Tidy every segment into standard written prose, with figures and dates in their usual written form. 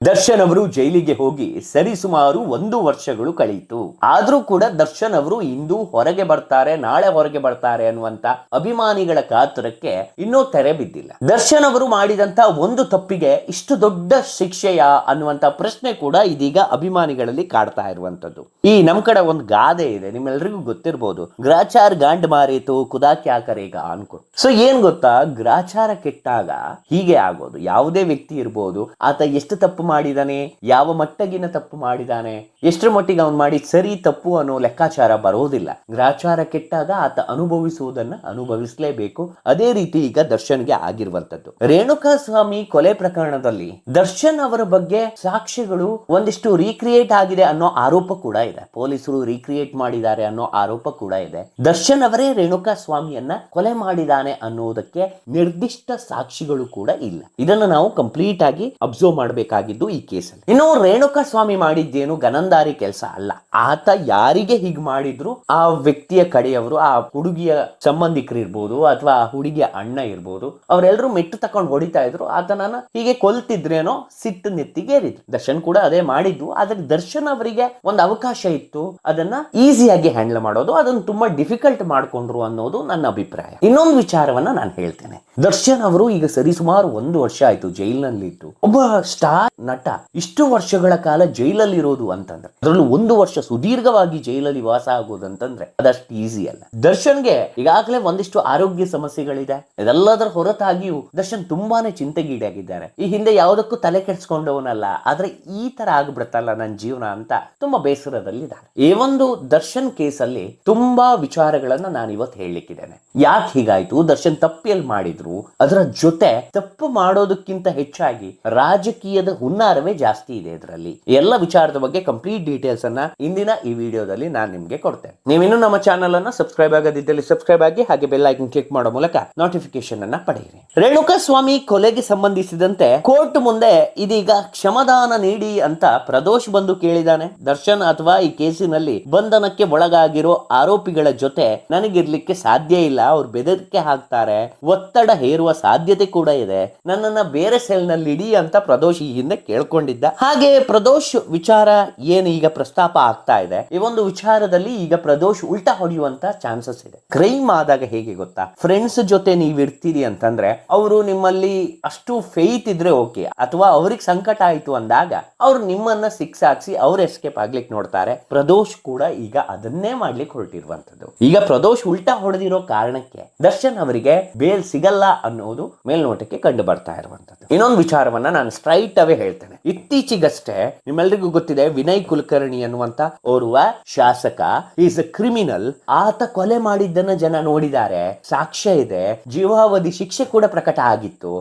ದರ್ಶನ್ ಅವರು ಜೈಲಿಗೆ ಹೋಗಿ ಸರಿಸುಮಾರು 1 ವರ್ಷಗಳು ಕಳೆಯಿತು. ಆದ್ರೂ ಕೂಡ ದರ್ಶನ್ ಅವರು ಇಂದು ಹೊರಗೆ ಬರ್ತಾರೆ, ನಾಳೆ ಹೊರಗೆ ಬರ್ತಾರೆ ಅನ್ನುವಂತ ಅಭಿಮಾನಿಗಳ ಕಾತುರಕ್ಕೆ ಇನ್ನೂ ತೆರೆ ಬಿದ್ದಿಲ್ಲ. ದರ್ಶನ್ ಅವರು ಮಾಡಿದಂತ ಒಂದು ತಪ್ಪಿಗೆ ಇಷ್ಟು ದೊಡ್ಡ ಶಿಕ್ಷೆಯ ಅನ್ನುವಂತ ಪ್ರಶ್ನೆ ಕೂಡ ಇದೀಗ ಅಭಿಮಾನಿಗಳಲ್ಲಿ ಕಾಡ್ತಾ ಇರುವಂತದ್ದು. ಈ ನಮ್ ಕಡೆ ಒಂದು ಗಾದೆ ಇದೆ, ನಿಮ್ಮೆಲ್ರಿಗೂ ಗೊತ್ತಿರಬಹುದು, ಗ್ರಾಚಾರ್ ಗಾಂಡ್ ಮಾರೇತು ಕುದಾ ಕ್ಯಾ ಕರೇಗ ಅನ್ಕೊಂಡು. ಸೊ ಏನ್ ಗೊತ್ತಾ, ಗ್ರಾಚಾರ ಕೆಟ್ಟಾಗ ಹೀಗೆ ಆಗೋದು. ಯಾವುದೇ ವ್ಯಕ್ತಿ ಇರ್ಬೋದು, ಆತ ಎಷ್ಟು ತಪ್ಪು ಮಾಡಿದಾನೆ, ಯಾವ ಮಟ್ಟಗಿನ ತಪ್ಪು ಮಾಡಿದಾನೆ, ಎಷ್ಟರ ಮಟ್ಟಿಗೆ ಅವನು ಮಾಡಿ ಸರಿ ತಪ್ಪು ಅನ್ನೋ ಲೆಕ್ಕಾಚಾರ ಬರೋದಿಲ್ಲ. ಗ್ರಾಚಾರ ಕೆಟ್ಟಾಗ ಆತ ಅನುಭವಿಸುವುದನ್ನ ಅನುಭವಿಸಲೇಬೇಕು. ಅದೇ ರೀತಿ ಈಗ ದರ್ಶನ್ಗೆ ಆಗಿರುವಂತದ್ದು. ರೇಣುಕಾ ಸ್ವಾಮಿ ಕೊಲೆ ಪ್ರಕರಣದಲ್ಲಿ ದರ್ಶನ್ ಅವರ ಬಗ್ಗೆ ಸಾಕ್ಷ್ಯಗಳು ಒಂದಿಷ್ಟು ರೀಕ್ರಿಯೇಟ್ ಆಗಿದೆ ಅನ್ನೋ ಆರೋಪ ಕೂಡ ಇದೆ. ಪೊಲೀಸರು ರೀಕ್ರಿಯೇಟ್ ಮಾಡಿದ್ದಾರೆ ಅನ್ನೋ ಆರೋಪ ಕೂಡ ಇದೆ. ದರ್ಶನ್ ಅವರೇ ರೇಣುಕಾ ಸ್ವಾಮಿಯನ್ನ ಕೊಲೆ ಮಾಡಿದಾನೆ ಅನ್ನೋದಕ್ಕೆ ನಿರ್ದಿಷ್ಟ ಸಾಕ್ಷಿಗಳು ಕೂಡ ಇಲ್ಲ. ಇದನ್ನು ನಾವು ಕಂಪ್ಲೀಟ್ ಆಗಿ ಅಬ್ಸರ್ವ್ ಮಾಡಬೇಕಾಗಿದ್ದು ಈ ಕೇಸಲ್ಲಿ. ಇನ್ನು ರೇಣುಕಾ ಸ್ವಾಮಿ ಮಾಡಿದ್ದೇನು ಗನಂದಾರಿ ಕೆಲಸ ಅಲ್ಲ. ಆತ ಯಾರಿಗೆ ಹೀಗೆ ಮಾಡಿದ್ರು ಆ ವ್ಯಕ್ತಿಯ ಕಡೆಯವರು, ಆ ಹುಡುಗಿಯ ಸಂಬಂಧಿಕರು ಇರ್ಬೋದು ಅಥವಾ ಆ ಹುಡುಗಿಯ ಅಣ್ಣ ಇರ್ಬೋದು, ಅವರೆಲ್ಲರೂ ಮೆಟ್ಟು ತಕೊಂಡು ಹೊಡಿತಾ ಇದ್ರು. ಆತನನ್ನ ಹೀಗೆ ಕೊಲ್ತಿದ್ರೇನೋ ಸಿಟ್ಟು ನೆತ್ತಿಗೇರಿದ್ರು. ದರ್ಶನ್ ಕೂಡ ಅದೇ ಮಾಡಿದ್ದು. ಆದ್ರೆ ದರ್ಶನ್ ಅವರಿಗೆ ಒಂದು ಅವಕಾಶ ಇತ್ತು, ಅದನ್ನ ಈಸಿಯಾಗಿ ಹ್ಯಾಂಡಲ್ ಮಾಡೋದು, ಅದನ್ನು ತುಂಬಾ ಡಿಫಿಕಲ್ಟ್ ಮಾಡ್ಕೊಂಡ್ರು ಅನ್ನೋದು ನನ್ನ ಅಭಿಪ್ರಾಯ. ಇನ್ನೊಂದು ವಿಚಾರವನ್ನ ನಾನು ಹೇಳ್ತೇನೆ. ದರ್ಶನ್ ಅವರು ಈಗ ಸರಿಸುಮಾರು 1 ವರ್ಷ ಆಯ್ತು ಜೈಲಿನಲ್ಲಿ ಇದ್ದು. ಒಬ್ಬ ಸ್ಟಾರ್ ನಟ ಇಷ್ಟು ವರ್ಷಗಳ ಕಾಲ ಜೈಲಲ್ಲಿ ಇರೋದು ಅಂತಂದ್ರೆ, ಅದರಲ್ಲೂ 1 ವರ್ಷ ಸುದೀರ್ಘವಾಗಿ ಜೈಲಲ್ಲಿ ವಾಸ ಆಗೋದಂತಂದ್ರೆ ಅದಷ್ಟು ಈಸಿ ಅಲ್ಲ. ದರ್ಶನ್ಗೆ ಈಗಾಗಲೇ ಒಂದಿಷ್ಟು ಆರೋಗ್ಯ ಸಮಸ್ಯೆಗಳಿದೆ. ಇದೆಲ್ಲದರ ಹೊರತಾಗಿಯೂ ದರ್ಶನ್ ತುಂಬಾನೇ ಚಿಂತೆಗೀಡಾಗಿದ್ದಾರೆ. ಈ ಹಿಂದೆ ಯಾವುದಕ್ಕೂ ತಲೆ ಕೆಡಿಸ್ಕೊಂಡವನಲ್ಲ, ಆದ್ರೆ ಈ ತರ ಆಗ್ಬಿಡುತ್ತಲ್ಲ ನನ್ನ ಜೀವನ ಅಂತ ತುಂಬಾ ಬೇಸರದಲ್ಲಿದ್ದಾರೆ. ಈ ಒಂದು ದರ್ಶನ್ ಕೇಸಲ್ಲಿ ತುಂಬಾ ವಿಚಾರಗಳನ್ನ ನಾನು ಇವತ್ತು ಹೇಳಲಿಕ್ಕಿದ್ದೇನೆ. ಯಾಕೆ ಹೀಗಾಯ್ತು, ದರ್ಶನ್ ತಪ್ಪಿಯಲ್ಲಿ ಮಾಡಿದ್ರು, ಅದರ ಜೊತೆ ತಪ್ಪು ಮಾಡೋದಕ್ಕಿಂತ ಹೆಚ್ಚಾಗಿ ರಾಜಕೀಯದ ಹುನ್ನಾರವೇ ಜಾಸ್ತಿ ಇದೆ ಇದರಲ್ಲಿ. ಎಲ್ಲ ವಿಚಾರದ ಬಗ್ಗೆ ಕಂಪ್ಲೀಟ್ ಡೀಟೇಲ್ಸ್ ಅನ್ನ ಇಂದಿನ ಈ ವಿಡಿಯೋದಲ್ಲಿ ನಾನು ನಿಮ್ಗೆ ಕೊಡ್ತೇನೆ. ನೀವಿನ್ನೂ ನಮ್ಮ ಚಾನಲ್ ಅನ್ನ ಸಬ್ಸ್ಕ್ರೈಬ್ ಆಗದಿದ್ದಲ್ಲಿ ಸಬ್ಸ್ಕ್ರೈಬ್ ಆಗಿ, ಹಾಗೆ ಬೆಲ್ ಐಕನ್ ಕ್ಲಿಕ್ ಮಾಡೋ ಮೂಲಕ ನೋಟಿಫಿಕೇಶನ್ ಅನ್ನ ಪಡೆಯಿರಿ. ರೇಣುಕಾ ಸ್ವಾಮಿ ಕೊಲೆಗೆ ಸಂಬಂಧಿಸಿದಂತೆ ಕೋರ್ಟ್ ಮುಂದೆ ಇದೀಗ ಕ್ಷಮಾದಾನ ನೀಡಿ ಅಂತ ಪ್ರದೋಷ್ ಬಂದು ಕೇಳಿದಾನೆ. ದರ್ಶನ್ ಅಥವಾ ಈ ಕೇಸಿನಲ್ಲಿ ಬಂಧನಕ್ಕೆ ಒಳಗಾಗಿರೋ ಆರೋಪಿಗಳ ಜೊತೆ ನನಗಿರ್ಲಿಕ್ಕೆ ಸಾಧ್ಯ ಇಲ್ಲ, ಅವ್ರು ಬೆದರಿಕೆ ಹಾಕ್ತಾರೆ, ಒತ್ತಡ ಹೇರುವ ಸಾಧ್ಯತೆ ಕೂಡ ಇದೆ, ನನ್ನನ್ನ ಬೇರೆ ಸೆಲ್ ನಲ್ಲಿ ಇಡಿ ಅಂತ ಪ್ರದೋಷ್ ಈ ಹಿಂದೆ ಕೇಳ್ಕೊಂಡಿದ್ದ. ಹಾಗೆ ಪ್ರದೋಷ್ ವಿಚಾರ ಏನು ಈಗ ಪ್ರಸ್ತಾಪ ಆಗ್ತಾ ಇದೆ, ಈ ಒಂದು ವಿಚಾರದಲ್ಲಿ ಈಗ ಪ್ರದೋಷ್ ಉಲ್ಟಾ ಹೊಡೆಯುವಂತ ಚಾನ್ಸಸ್ ಇದೆ. ಕ್ರೈಮ್ ಆದಾಗ ಹೇಗೆ ಗೊತ್ತಾ, ಫ್ರೆಂಡ್ಸ್ ಜೊತೆ ನೀವ್ ಇರ್ತೀರಿ ಅಂತಂದ್ರೆ ಅವರು ನಿಮ್ಮಲ್ಲಿ ಅಷ್ಟು ಫೇತ್ ಇದ್ರೆ ಓಕೆ, ಅಥವಾ ಅವ್ರಿಗೆ ಸಂಕಟ ಆಯ್ತು ಅಂದಾಗ ಅವ್ರು ನಿಮ್ಮನ್ನ ಸಿಕ್ಸಾಕ್ಸಿ ಅವ್ರ ಎಸ್ಕೇಪ್ ಆಗ್ಲಿಕ್ಕೆ ನೋಡ್ತಾರೆ. ಪ್ರದೋಷ್ ಕೂಡ ಈಗ ಅದನ್ನೇ ಮಾಡ್ಲಿಕ್ಕೆ ಹೊರಟಿರುವಂತದ್ದು. ಈಗ ಪ್ರದೋಷ್ ಉಲ್ಟಾ ಹೊಡೆದಿರೋ ಕಾರಣಕ್ಕೆ ದರ್ಶನ್ ಅವರಿಗೆ ಬೇಲ್ ಸಿಗಲ್ಲ ಅನ್ನೋದು ಮೇಲ್ನೋಟಕ್ಕೆ ಕಂಡು ಬರ್ತಾ ಇರುವಂತದ್ದು. ಇನ್ನೊಂದು ವಿಚಾರವನ್ನ ನಾನು ಸ್ಟ್ರೈಟ್ ಅವೇ ಹೇಳ್ತೇನೆ. ಇತ್ತೀಚೆಗಷ್ಟೇ ನಿಮ್ಮೆಲ್ಲರಿಗೂ ಗೊತ್ತಿದೆ, ವಿನಯ್ ಕುಲಕರ್ಣಿ ಅನ್ನುವಂತ ಓರ್ವ ಶಾಸಕ ಈಸ್ ಅ ಕ್ರಿಮಿನಲ್. ಆತ ಕೊಲೆ ಮಾಡಿದ್ದನ್ನ ಜನ ನೋಡಿದ್ದಾರೆ, ಸಾಕ್ಷ್ಯ ಇದೆ, ಜೀವಾವಧಿ ಶಿಕ್ಷೆ ಕೂಡ ಪ್ರಕಟ ಆಗಿತ್ತು.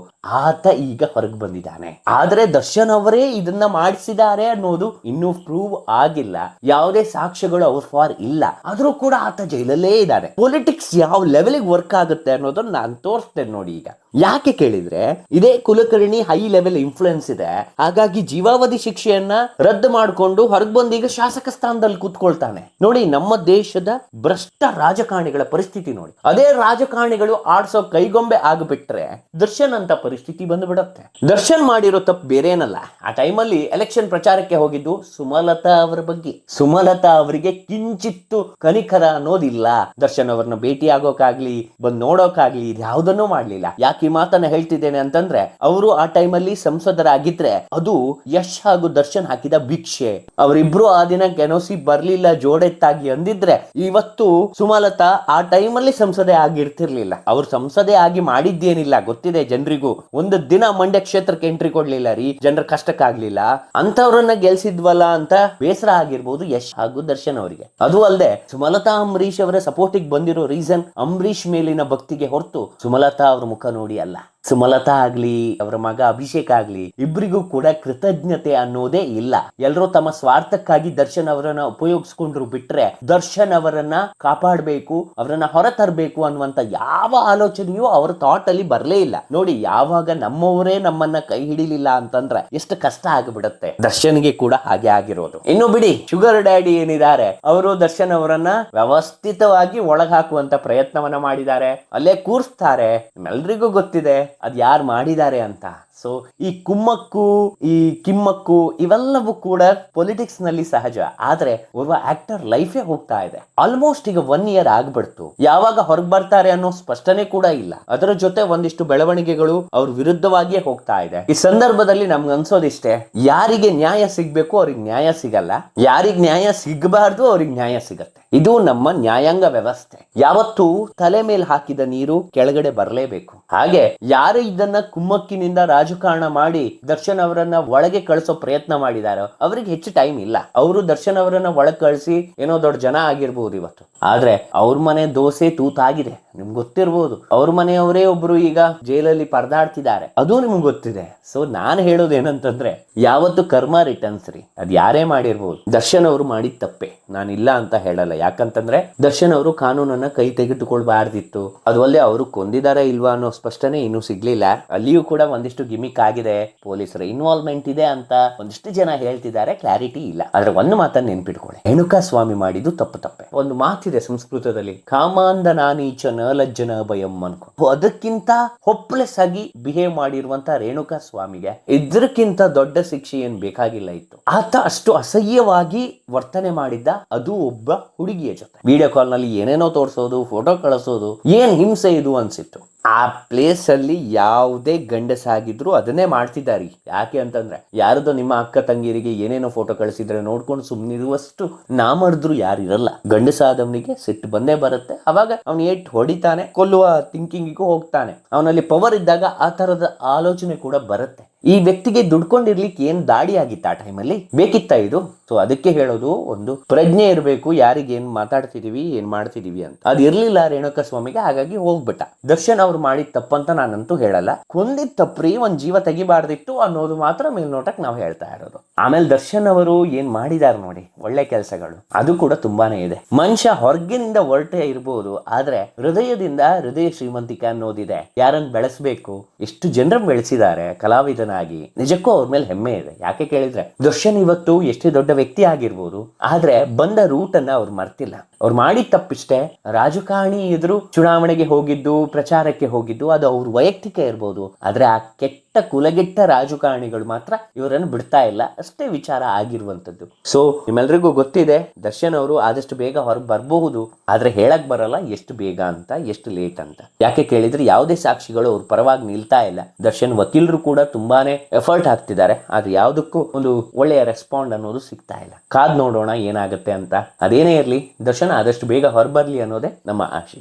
ಆತ ಈಗ ಹೊರಗೆ ಬಂದಿದ್ದಾನೆ. ಆದ್ರೆ ದರ್ಶನ್ ಅವರೇ ಇದನ್ನ ಮಾಡಿಸಿದ್ದಾರೆ ಅನ್ನೋದು ಇನ್ನೂ ಪ್ರೂವ್ ಆಗಿಲ್ಲ. ಯಾವುದೇ ಸಾಕ್ಷ್ಯಗಳು ಅವ್ರ ಫಾರ್ ಇಲ್ಲ. ಆದ್ರೂ ಕೂಡ ಆತ ಜೈಲಲ್ಲೇ ಇದ್ದಾರೆ. ಪೊಲಿಟಿಕ್ಸ್ ಯಾವ ಲೆವೆಲ್ಗೆ ವರ್ಕ್ ಆಗುತ್ತೆ ಅನ್ನೋದನ್ನ ನಾನು ತೋರಿಸ್ತೇನೆ ನೋಡಿ. ಈಗ ಯಾಕೆ ಕೇಳಿದ್ರೆ, ಇದೇ ಕುಲಕರ್ಣಿ ಹೈ ಲೆವೆಲ್ ಇನ್ಫ್ಲುಯೆನ್ಸ್ ಇದೆ, ಹಾಗಾಗಿ ಜೀವಾವಧಿ ಶಿಕ್ಷೆಯನ್ನ ರದ್ದು ಮಾಡಿಕೊಂಡು ಹೊರಗೆ ಬಂದು ಈಗ ಶಾಸಕ ಸ್ಥಾನದಲ್ಲಿ ಕೂತ್ಕೊಳ್ತಾನೆ. ನೋಡಿ ನಮ್ಮ ದೇಶದ ಭ್ರಷ್ಟ ರಾಜಕಾರಣಿಗಳ ಪರಿಸ್ಥಿತಿ ನೋಡಿ. ಅದೇ ರಾಜಕಾರಣಿಗಳು ಆಡ್ಸೋ ಕೈಗೊಂಬೆ ಆಗ್ಬಿಟ್ರೆ ದರ್ಶನ್ ಅಂತ ಪರಿಸ್ಥಿತಿ ಬಂದ್ಬಿಡುತ್ತೆ. ದರ್ಶನ್ ಮಾಡಿರೋ ತಪ್ಪು ಬೇರೆ ಏನಲ್ಲ, ಆ ಟೈಮಲ್ಲಿ ಎಲೆಕ್ಷನ್ ಪ್ರಚಾರಕ್ಕೆ ಹೋಗಿದ್ದು ಸುಮಲತಾ ಅವರ ಬಗ್ಗೆ. ಸುಮಲತಾ ಅವರಿಗೆ ಕಿಂಚಿತ್ತು ಕನಿಕರ ಅನ್ನೋದಿಲ್ಲ. ದರ್ಶನ್ ಅವರನ್ನ ಭೇಟಿ ಆಗೋಕಾಗ್ಲಿ, ಬಂದ್ ನೋಡೋಕಾಗ್ಲಿ, ಯಾವುದನ್ನೂ ಮಾಡ್ಲಿಲ್ಲ. ಯಾಕೆ ಈ ಮಾತನ್ನ ಹೇಳ್ತಿದ್ದೇನೆ ಅಂತಂದ್ರೆ, ಅವರು ಆ ಟೈಮಲ್ಲಿ ಸಂಸದರಾಗಿದ್ರೆ ಅದು ಯಶ್ ಹಾಗೂ ದರ್ಶನ್ ಹಾಕಿದ ಭಿಕ್ಷೆ. ಅವರಿಬ್ರು ಆ ದಿನ ಕೆನೋಸಿ ಬರ್ಲಿಲ್ಲ ಜೋಡೆತ್ತಾಗಿ ಅಂದಿದ್ರೆ ಇವತ್ತು ಸುಮಲತಾ ಆ ಟೈಮಲ್ಲಿ ಸಂಸದೆ ಆಗಿರ್ತಿರ್ಲಿಲ್ಲ. ಅವ್ರು ಸಂಸದೆ ಆಗಿ ಮಾಡಿದ್ದೇನಿಲ್ಲ ಗೊತ್ತಿದೆ ಜನರಿಗೂ. ಒಂದು ದಿನ ಮಂಡ್ಯ ಕ್ಷೇತ್ರಕ್ಕೆ ಎಂಟ್ರಿ ಕೊಡ್ಲಿಲ್ಲ ರೀ, ಜನರ ಕಷ್ಟಕ್ಕಾಗ್ಲಿಲ್ಲ. ಅಂತವ್ರನ್ನ ಗೆಲ್ಸಿದ್ವಲ್ಲ ಅಂತ ಬೇಸರ ಆಗಿರ್ಬೋದು ಯಶ್ ಹಾಗೂ ದರ್ಶನ್ ಅವರಿಗೆ. ಅದು ಅಲ್ಲದೆ ಸುಮಲತಾ ಅಂಬರೀಶ್ ಅವರ ಸಪೋರ್ಟಿಗೆ ಬಂದಿರೋ ರೀಸನ್ ಅಂಬರೀಶ್ ಮೇಲಿನ ಭಕ್ತಿಗೆ ಹೊರತು ಸುಮಲತಾ ಅವ್ರ ಮುಖ ನೋಡಿ ಅಲ್ಲ. ಸುಮಲತಾ ಆಗ್ಲಿ ಅವರ ಮಗ ಅಭಿಷೇಕ್ ಆಗ್ಲಿ ಇಬ್ಬರಿಗೂ ಕೂಡ ಕೃತಜ್ಞತೆ ಅನ್ನೋದೇ ಇಲ್ಲ. ಎಲ್ಲರೂ ತಮ್ಮ ಸ್ವಾರ್ಥಕ್ಕಾಗಿ ದರ್ಶನ್ ಅವರನ್ನ ಉಪಯೋಗಿಸ್ಕೊಂಡ್ರು ಬಿಟ್ರೆ ದರ್ಶನ್ ಅವರನ್ನ ಕಾಪಾಡಬೇಕು, ಅವರನ್ನ ಹೊರ ತರಬೇಕು ಅನ್ನುವಂತ ಯಾವ ಆಲೋಚನೆಯೂ ಅವರ ಥಾಟ್ ಅಲ್ಲಿ ಬರ್ಲೇ ಇಲ್ಲ. ನೋಡಿ, ಯಾವಾಗ ನಮ್ಮವರೇ ನಮ್ಮನ್ನ ಕೈ ಹಿಡಿಲಿಲ್ಲ ಅಂತಂದ್ರೆ ಎಷ್ಟು ಕಷ್ಟ ಆಗಿಬಿಡುತ್ತೆ. ದರ್ಶನ್ಗೆ ಕೂಡ ಹಾಗೆ ಆಗಿರೋದು. ಇನ್ನು ಬಿಡಿ, ಶುಗರ್ ಡ್ಯಾಡಿ ಏನಿದ್ದಾರೆ ಅವರು ದರ್ಶನ್ ಅವರನ್ನ ವ್ಯವಸ್ಥಿತವಾಗಿ ಒಳಗ್ ಹಾಕುವಂತ ಪ್ರಯತ್ನವನ್ನ ಮಾಡಿದ್ದಾರೆ, ಅಲ್ಲೇ ಕೂರಿಸ್ತಾರೆ. ಎಲ್ರಿಗೂ ಗೊತ್ತಿದೆ ಅದ್ ಯಾರು ಮಾಡಿದ್ದಾರೆ ಅಂತ. ಸೊ ಈ ಕುಮ್ಮಕ್ಕು, ಈ ಕಿಮ್ಮಕ್ಕು ಇವೆಲ್ಲವೂ ಕೂಡ ಪೊಲಿಟಿಕ್ಸ್ ನಲ್ಲಿ ಸಹಜ. ಆದ್ರೆ ಒಬ್ಬ ಆಕ್ಟರ್ ಲೈಫೇ ಹೋಗ್ತಾ ಇದೆ. ಆಲ್ಮೋಸ್ಟ್ ಈಗ 1 year ಆಗ್ಬಿಡ್ತು. ಯಾವಾಗ ಹೊರಗೆ ಬರ್ತಾರೆ ಅನ್ನೋ ಸ್ಪಷ್ಟನೆ ಕೂಡ ಇಲ್ಲ. ಅದರ ಜೊತೆ ಒಂದಿಷ್ಟು ಬೆಳವಣಿಗೆಗಳು ಅವ್ರ ವಿರುದ್ಧವಾಗಿಯೇ ಹೋಗ್ತಾ ಇದೆ. ಈ ಸಂದರ್ಭದಲ್ಲಿ ನಮ್ಗೆ ಅನ್ಸೋದಿಷ್ಟೇ, ಯಾರಿಗೆ ನ್ಯಾಯ ಸಿಗ್ಬೇಕು ಅವ್ರಿಗೆ ನ್ಯಾಯ ಸಿಗಲ್ಲ, ಯಾರಿಗ್ ನ್ಯಾಯ ಸಿಗಬಾರ್ದು ಅವ್ರಿಗೆ ನ್ಯಾಯ ಸಿಗತ್ತೆ. ಇದು ನಮ್ಮ ನ್ಯಾಯಾಂಗ ವ್ಯವಸ್ಥೆ. ಯಾವತ್ತೂ ತಲೆ ಮೇಲೆ ಹಾಕಿದ ನೀರು ಕೆಳಗಡೆ ಬರಲೇಬೇಕು. ಹಾಗೆ ಯಾರು ಇದನ್ನ ಕುಮ್ಮಕ್ಕಿನಿಂದ ರಾಜಕಾರಣ ಮಾಡಿ ದರ್ಶನ್ ಅವರನ್ನ ಒಳಗೆ ಕಳಿಸೋ ಪ್ರಯತ್ನ ಮಾಡಿದಾರೋ ಅವರಿಗೆ ಹೆಚ್ಚು ಟೈಮ್ ಇಲ್ಲ. ಅವರು ದರ್ಶನ್ ಅವರನ್ನ ಒಳಗೆ ಕಳಿಸಿ ಏನೋ ದೊಡ್ಡ ಜನ ಆಗಿರ್ಬೋದು ಇವತ್ತು, ಆದ್ರೆ ಅವ್ರ ಮನೆ ದೋಸೆ ತೂತಾಗಿದೆ. ನಿಮ್ಗೆ ಗೊತ್ತಿರ್ಬೋದು, ಅವ್ರ ಮನೆಯವರೇ ಒಬ್ರು ಈಗ ಜೈಲಲ್ಲಿ ಪರದಾಡ್ತಿದ್ದಾರೆ, ಅದು ನಿಮ್ಗೆ ಗೊತ್ತಿದೆ. ಸೊ ನಾನು ಹೇಳೋದೇನಂತಂದ್ರೆ, ಯಾವತ್ತು ಕರ್ಮ ರಿಟರ್ನ್ಸ್ ರೀ. ಅದ್ ಯಾರೇ ಮಾಡಿರ್ಬೋದು. ದರ್ಶನ್ ಅವರು ಮಾಡಿದ ತಪ್ಪೆ, ನಾನು ಇಲ್ಲ ಅಂತ ಹೇಳಲ್ಲ. ಯಾಕಂತಂದ್ರೆ ದರ್ಶನ್ ಅವರು ಕಾನೂನನ್ನ ಕೈ ತೆಗೆದುಕೊಳ್ಬಾರ್ದಿತ್ತು. ಅದು ಅಲ್ಲೇ ಅವರು ಕೊಂದಿದಾರ ಇಲ್ವಾ ಅನ್ನೋ ಸ್ಪಷ್ಟನೆ ಇನ್ನೂ ಸಿಗ್ಲಿಲ್ಲ. ಅಲ್ಲಿಯೂ ಕೂಡ ಒಂದಿಷ್ಟು ಗಿಮಿಕ್ ಆಗಿದೆ, ಪೊಲೀಸರ ಇನ್ವಾಲ್ವ್ಮೆಂಟ್ ಇದೆ ಅಂತ ಒಂದಿಷ್ಟು ಜನ ಹೇಳ್ತಿದ್ದಾರೆ, ಕ್ಲಾರಿಟಿ ಇಲ್ಲ. ಆದ್ರೆ ಒಂದು ಮಾತನ್ನ ನೆನ್ಪಿಟ್ಕೊಳ್ಳಿ, ರೇಣುಕಾ ಸ್ವಾಮಿ ಮಾಡಿದ್ದು ತಪ್ಪೆ. ಒಂದು ಮಾತಿದೆ ಸಂಸ್ಕೃತದಲ್ಲಿ, ಕಾಮಾಂಧ ನಾನೀಚ ನ ಲಜ್ಜನ ಭಯಂ ಅನ್ಕೊ. ಅದಕ್ಕಿಂತ ಹೋಪ್ಲೆಸ್ ಆಗಿ ಬಿಹೇವ್ ಮಾಡಿರುವಂತ ರೇಣುಕಾ ಸ್ವಾಮಿಗೆ ಇದಕ್ಕಿಂತ ದೊಡ್ಡ ಶಿಕ್ಷೆ ಏನ್ ಬೇಕಾಗಿಲ್ಲ ಇತ್ತು. ಆತ ಅಷ್ಟು ಅಸಹ್ಯವಾಗಿ ವರ್ತನೆ ಮಾಡಿದ್ದ, ಅದು ಒಬ್ಬ ಹುಡುಗಿಯ ಜೊತೆ ವಿಡಿಯೋ ಕಾಲ್ ನಲ್ಲಿ ಏನೇನೋ ತೋರಿಸೋದು, ಫೋಟೋ ಕಳಿಸೋದು, ಏನ್ ಹಿಂಸೆ ಇದು ಅನ್ಸಿತ್ತು. ಆ ಪ್ಲೇಸ್ ಅಲ್ಲಿ ಯಾವುದೇ ಗಂಡಸಾಗಿದ್ರು ಅದನ್ನೇ ಮಾಡ್ತಿದ್ದಾರೆ. ಯಾಕೆ ಅಂತಂದ್ರೆ, ಯಾರದೋ ನಿಮ್ಮ ಅಕ್ಕ ತಂಗಿಯರಿಗೆ ಏನೇನೋ ಫೋಟೋ ಕಳಿಸಿದ್ರೆ ನೋಡ್ಕೊಂಡು ಸುಮ್ಮನಿರುವಷ್ಟು ನಾಮರ್ದ್ರು ಯಾರಿರಲ್ಲ. ಗಂಡಸಾದವನಿಗೆ ಸಿಟ್ಟು ಬಂದೇ ಬರುತ್ತೆ. ಅವಾಗ ಅವನು ಏಟ್ ಹೊಡಿತಾನೆ, ಕೊಲ್ಲುವ ಥಿಂಕಿಂಗಿಗೂ ಹೋಗ್ತಾನೆ. ಅವನಲ್ಲಿ ಪವರ್ ಇದ್ದಾಗ ಆ ತರದ ಆಲೋಚನೆ ಕೂಡ ಬರುತ್ತೆ. ಈ ವ್ಯಕ್ತಿಗೆ ದುಡ್ಕೊಂಡಿರ್ಲಿಕ್ಕೆ ಏನ್ ದಾಡಿ ಆಗಿತ್ತ ಆ ಟೈಮಲ್ಲಿ? ಬೇಕಿತ್ತ ಇದು? ಸೊ ಅದಕ್ಕೆ ಹೇಳೋದು, ಒಂದು ಪ್ರಜ್ಞೆ ಇರಬೇಕು, ಯಾರಿಗೆ ಏನ್ ಮಾತಾಡ್ತಿದೀವಿ, ಏನ್ ಮಾಡ್ತಿದೀವಿ ಅಂತ. ಅದು ಇರ್ಲಿಲ್ಲ ರೇಣುಕಾ ಸ್ವಾಮಿಗೆ, ಹಾಗಾಗಿ ಹೋಗ್ಬಿಟ್ಟ. ದರ್ಶನ್ ಅವ್ರು ಮಾಡಿದ ತಪ್ಪಂತ ನಾನಂತೂ ಹೇಳಲ್ಲ. ಕೊಂದಿದ್ ತಪ್ಪ್ರಿ, ಒಂದ್ ಜೀವ ತೆಗಿಬಾರ್ದಿತ್ತು ಅನ್ನೋದು ಮಾತ್ರ ಮೇಲ್ನೋಟಕ್ಕೆ ನಾವು ಹೇಳ್ತಾ ಇರೋದು. ಆಮೇಲೆ ದರ್ಶನ್ ಅವರು ಏನ್ ಮಾಡಿದಾರೆ ನೋಡಿ, ಒಳ್ಳೆ ಕೆಲಸಗಳು ಅದು ಕೂಡ ತುಂಬಾನೇ ಇದೆ. ಮನುಷ್ಯ ಹೊರಗಿನಿಂದ ಹೊರಟೆ ಇರ್ಬೋದು, ಆದ್ರೆ ಹೃದಯದಿಂದ ಹೃದಯ ಶ್ರೀಮಂತಿಕೆ ಅನ್ನೋದಿದೆ. ಯಾರನ್ನ ಬೆಳೆಸ್ಬೇಕು, ಎಷ್ಟು ಜನರನ್ನ ಬೆಳೆಸಿದ್ದಾರೆ ಕಲಾವಿದನಾಗಿ, ನಿಜಕ್ಕೂ ಅವ್ರ ಮೇಲೆ ಹೆಮ್ಮೆ ಇದೆ. ಯಾಕೆ ಕೇಳಿದ್ರೆ, ದರ್ಶನ್ ಇವತ್ತು ಎಷ್ಟೇ ದೊಡ್ಡ ವ್ಯಕ್ತಿ ಆಗಿರ್ಬೋದು, ಆದ್ರೆ ಬಂದ ರೂಟ್ ಅನ್ನ ಅವ್ರು ಮರ್ತಿಲ್ಲ. ಅವ್ರು ಮಾಡಿದ ತಪ್ಪಿಷ್ಟೇ. ರಾಜಕಾರಣಿ ಎದುರು ಚುನಾವಣೆಗೆ ಹೋಗಿದ್ದು, ಪ್ರಚಾರಕ್ಕೆ ಹೋಗಿದ್ದು, ಅದು ಅವ್ರ ವೈಯಕ್ತಿಕ ಇರ್ಬೋದು, ಆದ್ರೆ ಆ ಕೆಟ್ಟ ಕುಲಗೆಟ್ಟ ರಾಜಕಾರಣಿಗಳು ಮಾತ್ರ ಇವರನ್ನು ಬಿಡ್ತಾ ಇಲ್ಲ, ಅಷ್ಟೇ ವಿಚಾರ ಆಗಿರುವಂತದ್ದು. ಸೊ ನಿಮ್ಮೆಲ್ರಿಗೂ ಗೊತ್ತಿದೆ, ದರ್ಶನ್ ಅವರು ಆದಷ್ಟು ಬೇಗ ಹೊರಗೆ ಬರಬಹುದು, ಆದ್ರೆ ಹೇಳಕ್ ಬರಲ್ಲ ಎಷ್ಟು ಬೇಗ ಅಂತ, ಎಷ್ಟು ಲೇಟ್ ಅಂತ. ಯಾಕೆ ಕೇಳಿದ್ರೆ, ಯಾವುದೇ ಸಾಕ್ಷಿಗಳು ಅವ್ರ ಪರವಾಗಿ ನಿಲ್ತಾ ಇಲ್ಲ. ದರ್ಶನ್ ವಕೀಲರು ಕೂಡ ತುಂಬಾನೇ ಎಫರ್ಟ್ ಹಾಕ್ತಿದ್ದಾರೆ, ಆದ್ರೆ ಯಾವುದಕ್ಕೂ ಒಂದು ಒಳ್ಳೆಯ ರೆಸ್ಪಾಂಡ್ ಅನ್ನೋದು ಸಿಗ್ತಾ ಇಲ್ಲ. ಕಾದ್ ನೋಡೋಣ ಏನಾಗುತ್ತೆ ಅಂತ. ಅದೇನೇ ಇರ್ಲಿ, ದರ್ಶನ್ ಆದಷ್ಟು ಬೇಗ ಹೊರಬರ್ಲಿ ಅನ್ನೋದೇ ನಮ್ಮ ಆಶೆ.